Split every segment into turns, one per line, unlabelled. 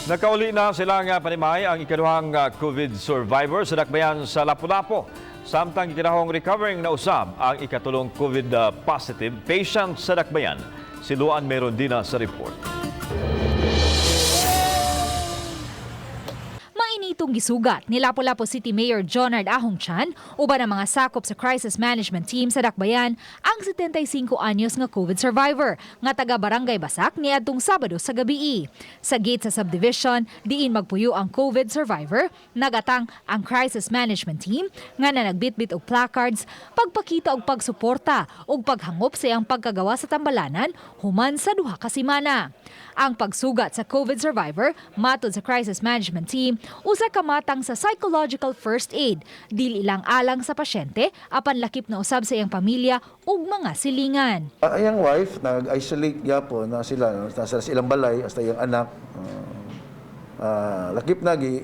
Nakauli na silang panimalay ang ikaduhang COVID survivor sa dakbayan sa Lapu-lapu. Samtang ikaduhang recovering na usab ang ikatulong COVID positive patient sa dakbayan. Siluan meron din sa report.
Mainitong gisugat ni Lapu-lapu City Mayor Jonard Ahongchan uban ang mga sakop sa crisis management team sa dakbayan ang 75 anyos nga COVID survivor nga taga Barangay Basak niadtong Sabado sa gabi. Sa gate sa subdivision diin magpuyo ang COVID survivor, nagatang ang crisis management team nga nagbitbit og placards, pagpakita og pagsuporta ug paghangop sa iyang pagkagawa sa tambalanan human sa duha ka semana. Ang pagsugat sa COVID survivor matod sa crisis management team usa ka matang sa psychological first aid, dili lang alang sa pasyente apan lakip na usab sa iyang pamilya ug mga silingan.
Ayang wife nag-isolate gyapon na sila nasa ilang balay hasta yung anak lakip na gi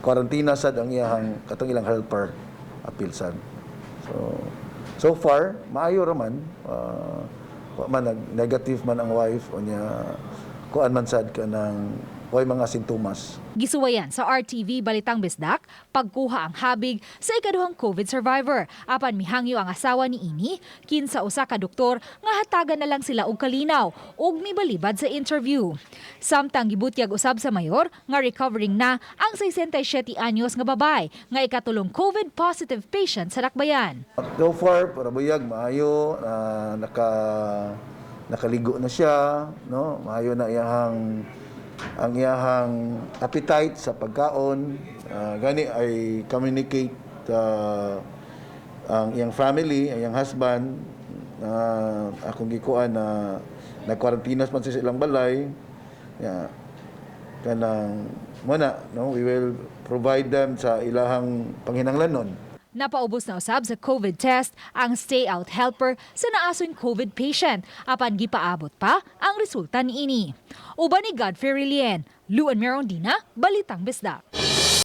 quarantine sad ang iyang katong ilang helper apilsan. So far maayo ra man negative man ang wife o niya kuan man sad ka ng way mga sintomas.
Gisuwayan sa RTV Balitang Bisdak, pagkuha ang habig sa ikaduhang COVID survivor. Apan mihangyo ang asawa ni Ini, kinsa usa ka doktor nga hatagan na lang sila og kalinaw ug mibalibad sa interview. Samtang gibutyag usab sa mayor nga recovering na ang 67 anyos nga babay nga ikatulong COVID positive patient sa dakbayan.
So far para buyag maayo nakaligo na siya, no? Maayo na ang iyahang appetite sa pagkaon, gani ay communicate ang iyang family, ang iyang husband, akong gikuan na nag-quarantinas man sa ilang balay. Kanang muna, no, we will provide them sa ilahang panghinanglanon.
Napaubos na usab sa COVID test ang stay-out helper sa naasoy COVID patient apan gipaabot pa ang resulta niini. Uban ni Godfrey Rilien, Luan Merondina, Balitang Bisdak.